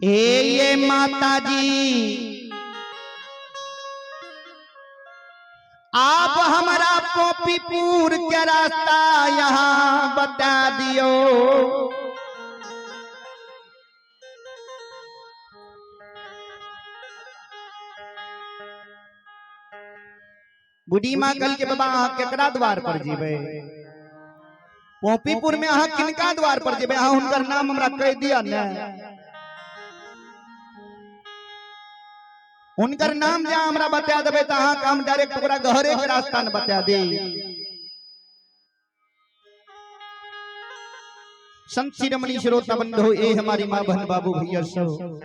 ये माता जी आप हमारा पोपीपुर के रास्ता यहाँ बता दियो। बुढ़ी माँ कल के बाबा अहाँ केकरा द्वार पर जीवे? पोपीपुर में अहाँ किनका द्वार पर जीवे? अहाँ उनकर नाम हमरा कह दिया न, उनकर नाम जहाँ हमरा बता देवे तो अहाँ हम डायरेक्ट पूरा घरे के रास्ता न बता दे। संत शिरोमणि श्रोता बंधु ए हमारी माँ बहन बाबू भैया सब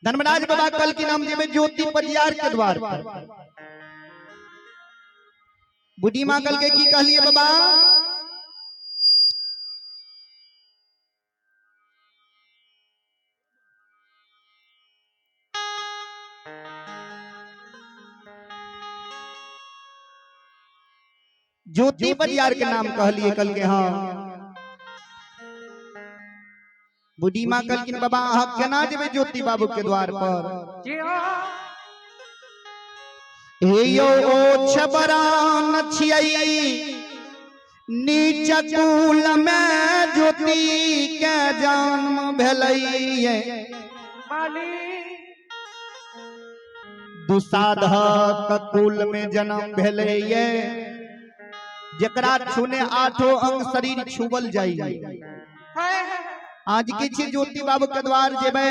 धर्मराज बाबा कल की नाम जेबे ज्योति परियार के द्वार पर। बुढ़ी माँ कल के की कहलिए बाबा? ज्योति परियार के नाम कहलिए कल के। हाँ बुढ़ी माँ कल की बाबा अहाँ केना जेबे ज्योति बाबू के द्वार पर? यो ओ छबरान छियै नीच कुल में ज्योति के जन्म भेलैये। दुसाधक कुल में जन्म भेलैये जकरा छूने आठों अंग शरीर छुबल जाई। आज के छी ज्योति बाबू के द्वार जेबे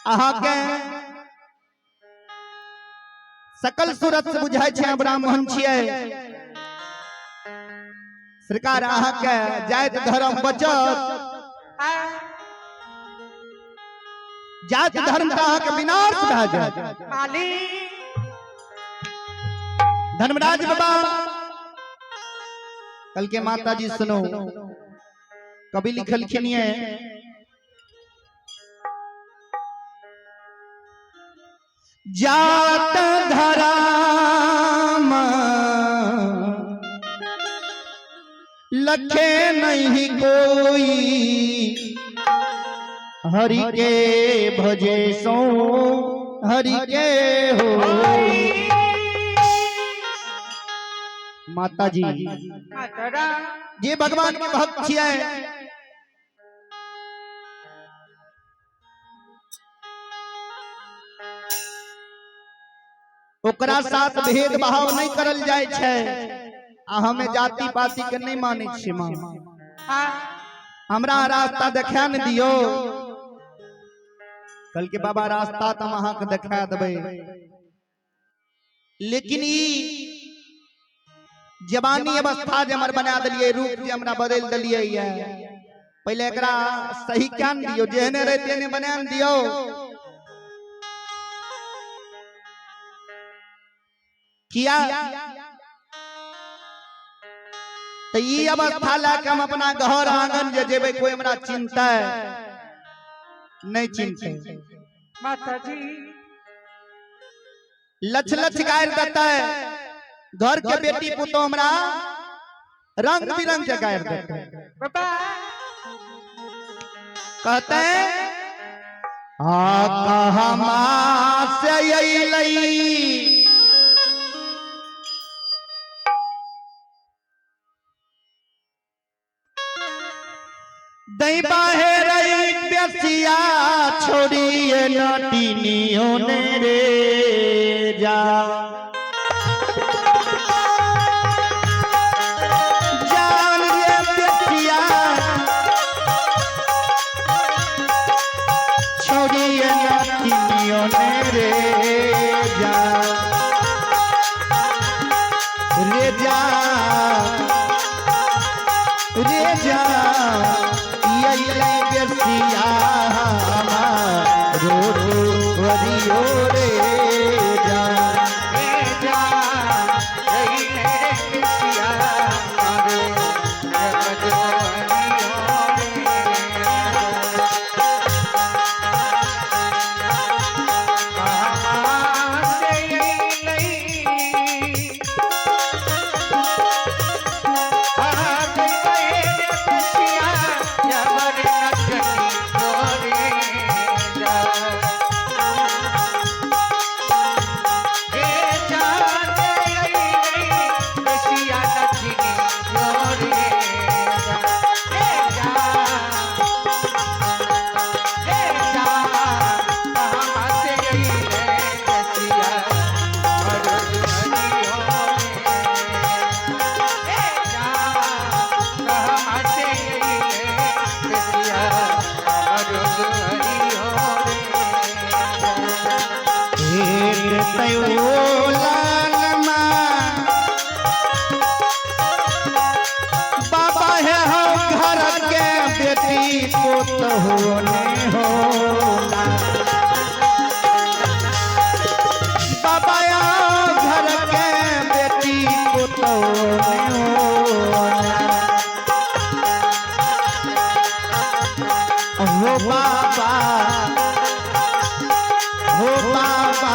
अहाँ के सकल सूरत से बुझाई छे ब्राह्मण छियै। सरकार अहाँ के जाति धर्म बचत, जाति धर्म का अहाँ के विनाश भए जाए। धर्मराज बाबा कल के माता जी सुनो कभी लिखल खिनिए जात धर्म लखे नहीं कोई हरि के भजे सो हरि के हो। माता जी ये भगवान के भक्त छियै, ओकरा साथ भेदभाव नहीं करल जाय छे। हमें जाति पाति के नहीं माने छी। मां हमरा रास्ता देखा न दियो। कल के बाबा रास्ता तो अहाँ के देखा देबे, लेकिन ई जवानी अवस्था जे हमर बना दिलिए, रूप जे हमरा बदल दिलिए ये, पहले एकरा सही ज्ञान दियो, जेहने रहते ने बना दियो। किया तो ये अवस्था लाके हम अपना घर आंगन जे जेबे कोई हमरा चिंता नहीं चिंता। माता जी लछ लछ गायर देता है घर के बेटी पुतो हमरा रंग बिरंग के गायर देते हैं। कहते हैं कहमा से अइलई दई बाहर बेसिया छोड़िए नटीनियों ने रे जा। पुत होने हो बाबा घर के बेटी पुत होने हो बाबा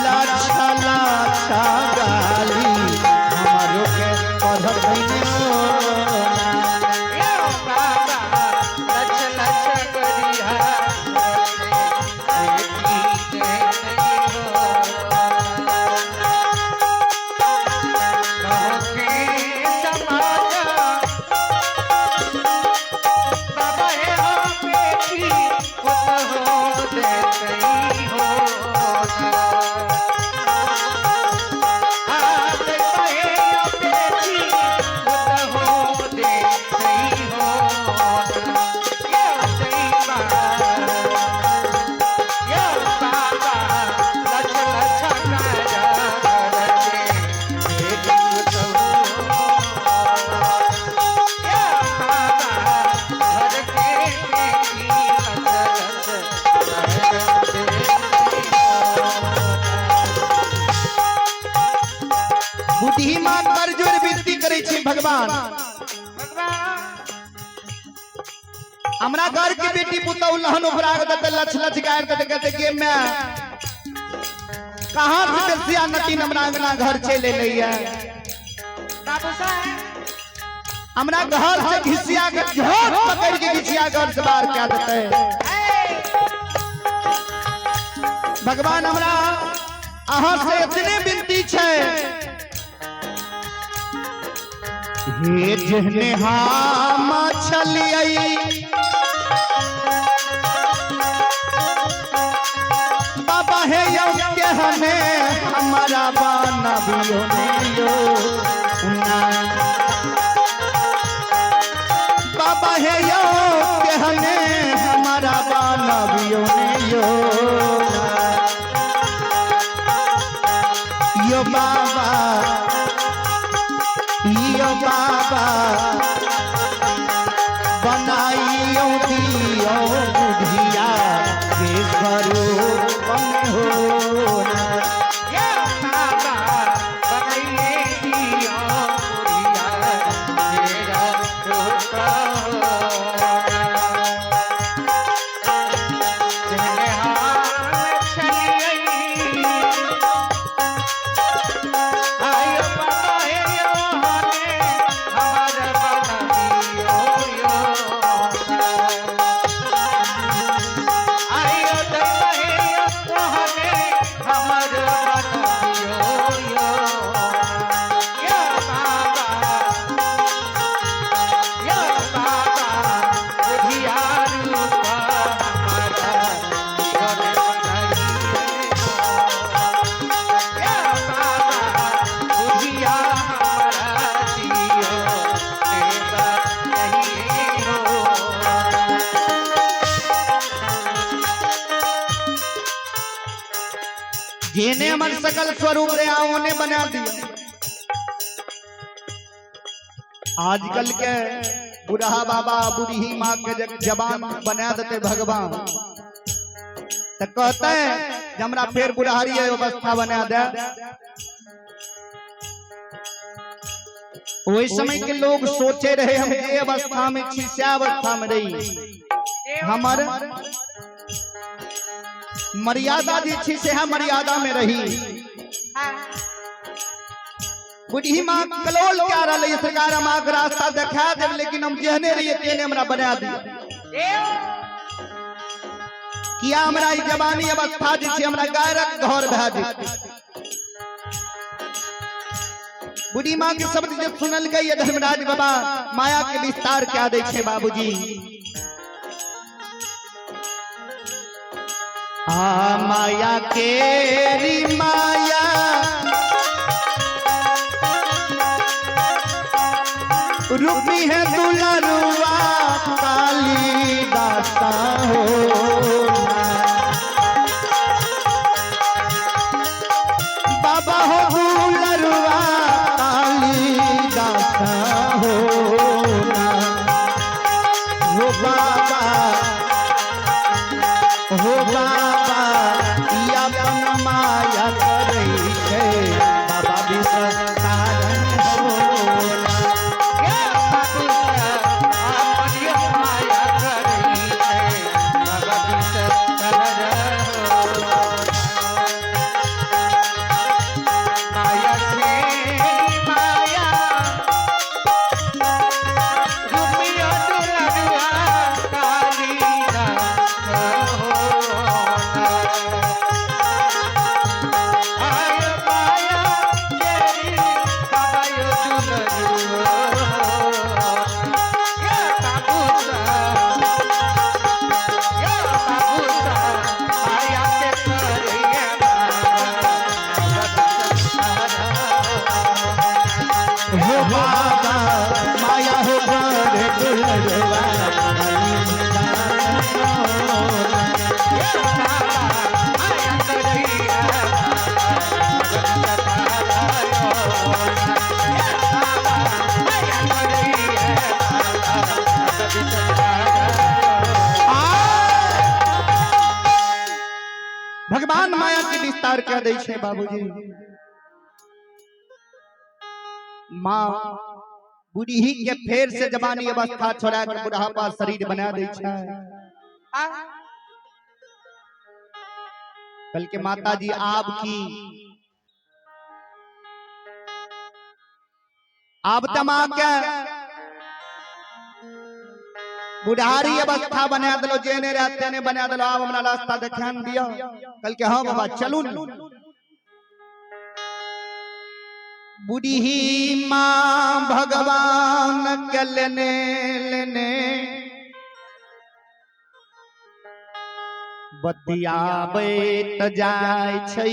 लाछा लाछा गाली हमारो के पढ़त नहीं हो बुद्धिमान कर जोर विनती करे छी भगवान हमरा घर के बेटी पुतौ लहन उपराग दत लछ लछ गायर दत कहते के मैं कहां से बेसिया नटी नमरांगना घर चले लइया बाबू साहब हमरा घर से घिसिया के झोट पकड़ के घिसिया घर से बाहर क्या देते भगवान हमरा अहां से इतने विनती छै हे जहने हम छलियै बाबा हे यौ केहने हमारा बनबियो ने यो बाबा हे यौ केहने हमारा बनबियो ने यो बाबा बनाइयो दियो बुधिया के स्वरूप हो जेने मन सकल स्वरूप रे आओने बना दिया आजकल के बुढ़ा बाबा बुढ़ी माँ के जबान बना देते भगवान तो कहते हैं हमरा फिर बुढ़ारी अवस्था बना दे वही समय के लोग सोचे रहे हम ये अवस्था में अवस्था में रही हमारे मर्यादा जी से है मर्यादा में रही बुढ़ी माँ कलोल क्या रही सरकार हम आग रास्ता देखा दे लेकिन हम जहने रहिए तेने हमरा बना दिया किया हमरा जवानी अवस्था जी हमरा गायरक घर भए जेतै बुढ़ी माँ के शब्द जब सुनल गई धर्मराज बाबा माया के विस्तार क्या देखे बाबूजी माया केरी माया रूपी है दुलरुआ काली दाता हो बाबा हो दुलरुआ काली दाता हो ब्रह्मांड माया के विस्तार कर दे छे बाबूजी। माँ बूढ़ी के फेर से जवानी अवस्था छोड़ा के बुढ़ापा शरीर बना दे छे। कल के माता जी आपकी आप तमा के बुढ़ारी अवस्था बना दलो, जेने रहते ने बना दलो। आप हमरा रास्ता देखान दियो। कल के हाँ बाबा चलू। बूढ़ी माँ भगवान के लेने लेने बतियाबैत जाय छै।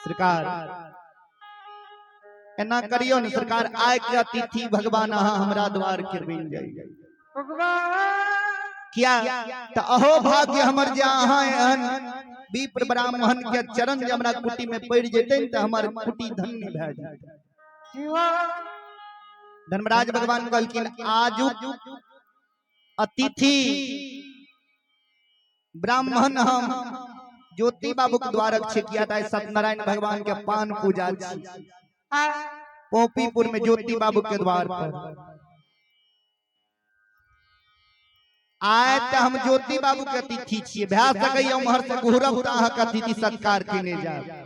सरकार एना करियो न सरकार, आय के अतिथि भगवान अहाँ हमरा द्वार के बन जाइए क्या तो अहो भाग्य हमर जे अहाँ एहन विप्र ब्राह्मण के चरण जे हमरा कुटी में पड़ जेते त हमर कुटी धन्य भ जाए। धर्मराज भगवान कहलखिन आजू अतिथि ब्राह्मण हम ज्योति बाबू के द्वारक छे किया था। सत्यनारायण भगवान के पान पूजा छी पोपीपुर में ज्योति बाबू के द्वार पर। आए तो हम ज्योति बाबू के अतिथि छिए, भै सकैया उम्हर से घुरब के अतिथि सत्कार केने जाए।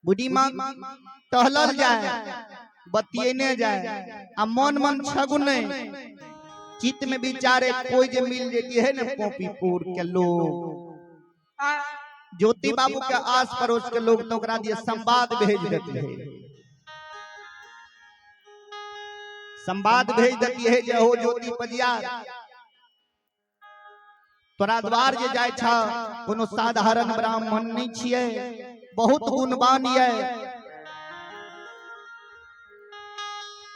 बूढ़ी माँ टहलल जाए, बतियेने जाए आ मन मन छगुने चित्त में विचारे कोई जे मिल जेती है न पोपीपुर के लोग, ज्योति बाबू के आस पड़ोस के लोग तो ओकरा दिए संवाद भेज देती है। संवाद भेज देती है जे हो ज्योति पजिया तोरा द्वार जे जाय छ कोनो साधारण ब्राह्मण नहीं छिए, बहुत गुणवान है,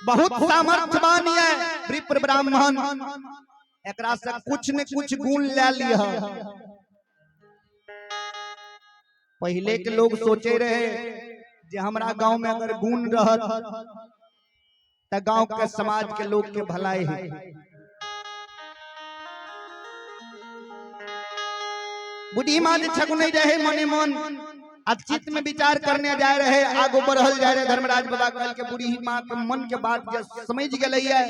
बहुत सामर्थ्यवान है विप्र ब्राह्मण। एकरा से कुछ न कुछ गुण ले लिया। पहले के लोग सोचे रहे जे हमरा गांव में अगर गुण रहत त गांव के समाज के लोग के भलाई है। बूढ़ी माँ जे छगु नहीं रहे मने मन चित्त में विचार करने जा रहे, आगो बढ़ल जा रहे। धर्मराज बाबा कल के बूढ़ी माँ के मन के बात जे समझ गए है।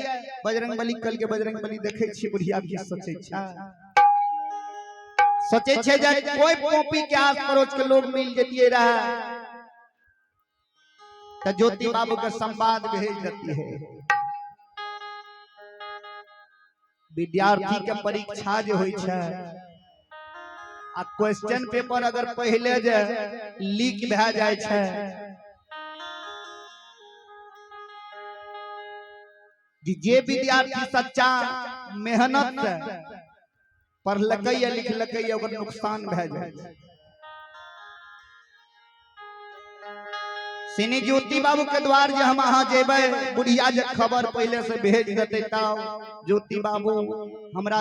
बजरंग बली कल के बजरंग बली देखे छी बुढ़िया की सोचे छे जे कोई पोपी के आस पड़ोस के लोग मिल जेतिए रहा तो ज्योति बाबू के संवाद भेज देती है। विद्यार्थी के परीक्षा जो होई छे आ क्वेश्चन पेपर अगर पहले जे लीक भ जाय छे जे विद्यार्थी सच्चा मेहनत से पढ़लकै या लिखलकै या ओकर नुकसान भ जाय छे। सिनी ज्योति बाबू के द्वार जे हम अहाँ जेबै, बुढ़िया जे खबर पहले से भेज देते तब ज्योति बाबू हमरा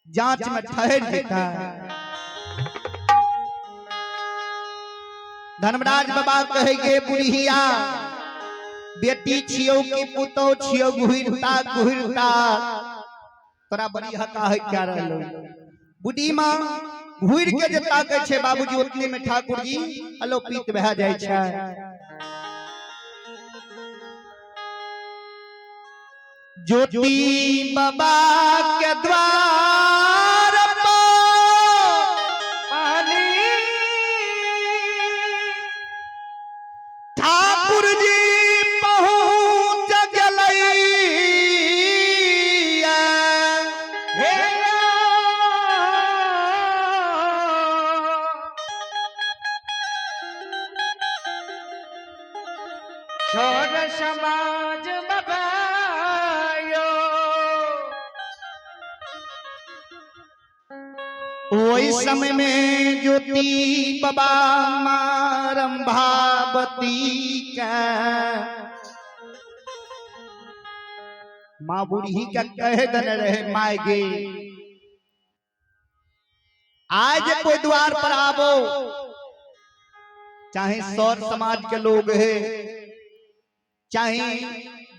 जांच में ठहर देता। धर्मराज बाबा कहे गे बुढ़िया बेटी छियो कि पुतौ छियो, घुरता घुरता तोरा बड़ी हका है क्या रहलो। बूढ़ी माँ घुर के जे ताकै छे बाबूजी उतने में ठाकुर जी अलोपित भै जाय छे। ज्योति बाबा के द्वार पर ठाकुर जी पहुंच गलई। छोड़ समाज वही समय में ज्योति बाबा रंभावती का माँ बूढ़ी का कह दन रहे माय गे आज कोई द्वार पर आवो, चाहे सौर समाज के लोग है, चाहे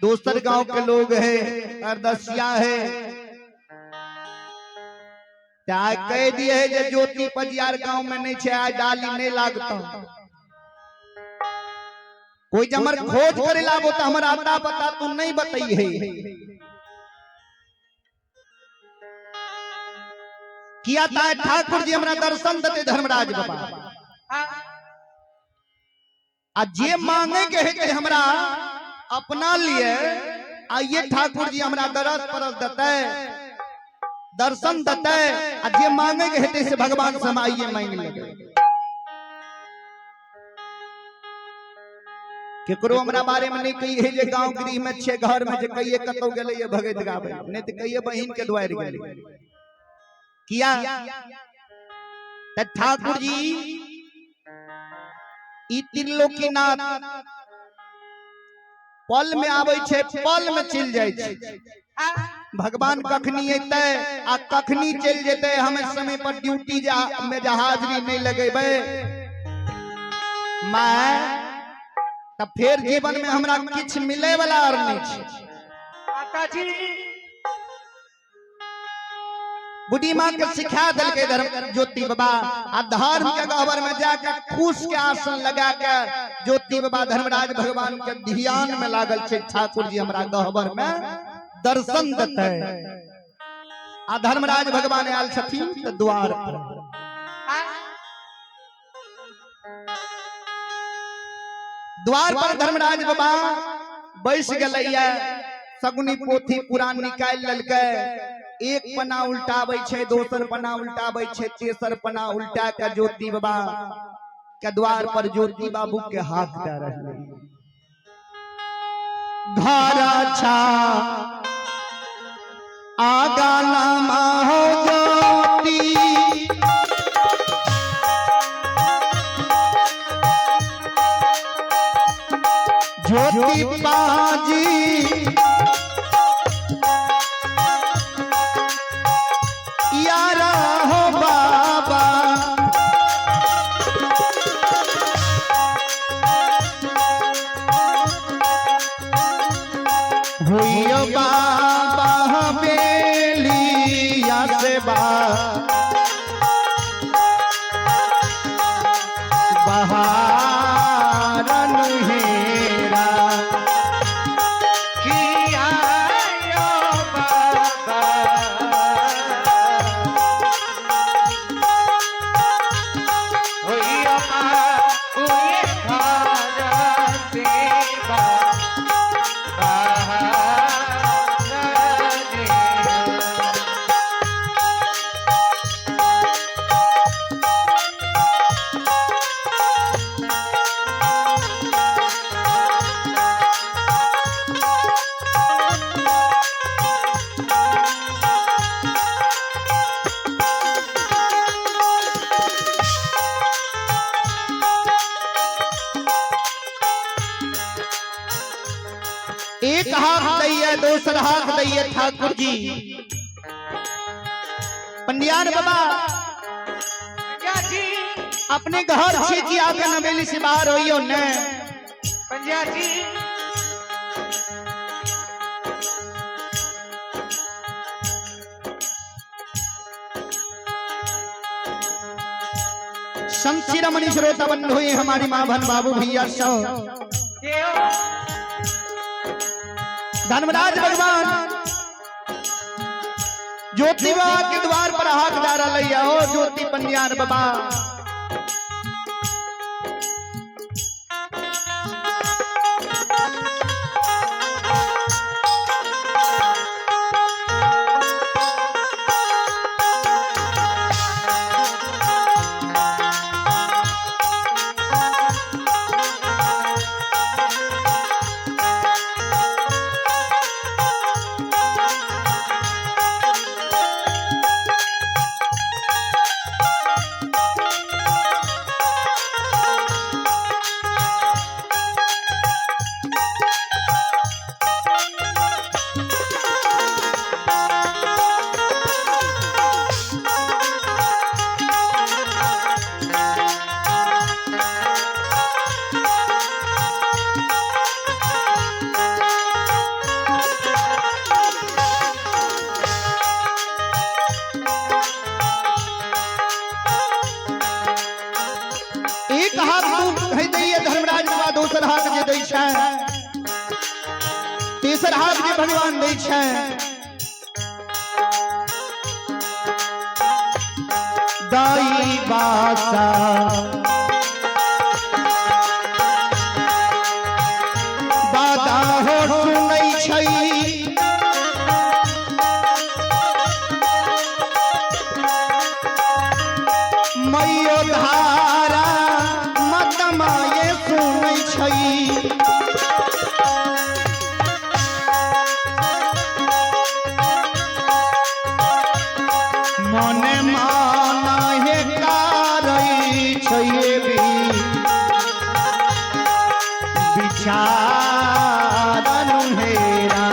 दोसर गांव के लोग है, अरदसिया है, चाहे कह दिए है जे ज्योति पजियार गांव में नहीं छे आज डाली नहीं लागता कोई जमर खोज करे लागो तो हमरा आता पता तू नहीं बताई है किया ता ठाकुर जी हमरा दर्शन देते धर्मराज बाबा आ जे मांगे के है हमरा अपना लिए आइए ठाकुर जी हमरा दरस परस देते दर्शन देते आ जे मांगे के हेते से भगवान से हम आइए मांग लेंगे केकरो हमरा बारे में नहीं कही है जे गांव गृह में छे घर में जे कहिए कतो गेले ये भगत गावे नहीं तो कहिए बहिन के द्वार गेले किया त ठाकुर जी ई त्रिलोकीनाथ पल में आवे छे पल में चल जाय छे भगवान कखनी अते आ कखनी चल जेते हमें समय पर ड्यूटी में हाजिरी नहीं लगेबे मैं तब फिर जीवन में हमरा किछ मिले वाला और नहीं छे माता जी बुढ़ी मां के सिखा दल के धर्म ज्योति बाबा आ धर्म के गहवर में जाकर खुश के आसन लगा के ज्योति बाबा धर्मराज भगवान के ध्यान में लागल छे ठाकुर जी हमरा गहवर में दर्शन देते आ धर्मराज भगवान आयल छथिन त द्वार पर द्वार पर धर्मराज बाबा बैस गलैया सगुनी पोथी पुराण निकाल ललकै एक पन्ना उल्टाबै छे दोसर पन्ना उल्टाबै छे तेसर पन्ना उल्टा के ज्योति बाबा के द्वार पर ज्योति बाबू के हाथ दे रहले घर अच्छा आगा नामा हो ज्योति ज्योति बाजी यारा हो बाबा हुई बाबा बेलिया से बहारन हेरा किया यो बाबा एक हाथ दैया दूसरा हाथ दैया ठाकुर जी पंडियार बाबा जी अपने घर से जी आके नवेली से बाहर होइयो ने पंडिया जी संचिरमणि श्रोता बंधु हुए हमारी मां भन बाबू भैया सो धर्मराज भगवान ज्योति बाबा के द्वार पर हाथ डाला लैया हो ज्योति पंडियार बाबा छै, तेसर हाथ जे भगवान दै छै दाई बासा दादा हो सुनै छै मैयो धारा मत माये सुनै छै मने माना हे कारई छै विचार हेरा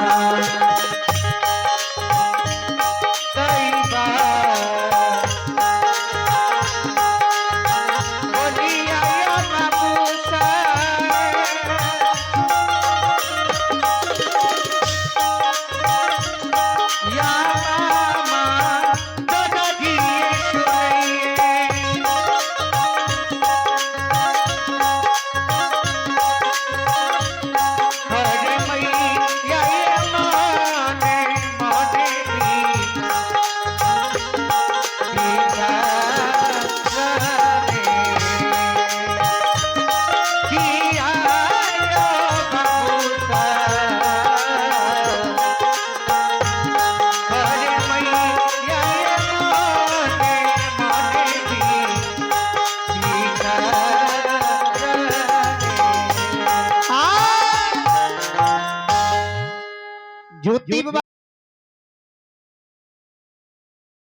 ज्योति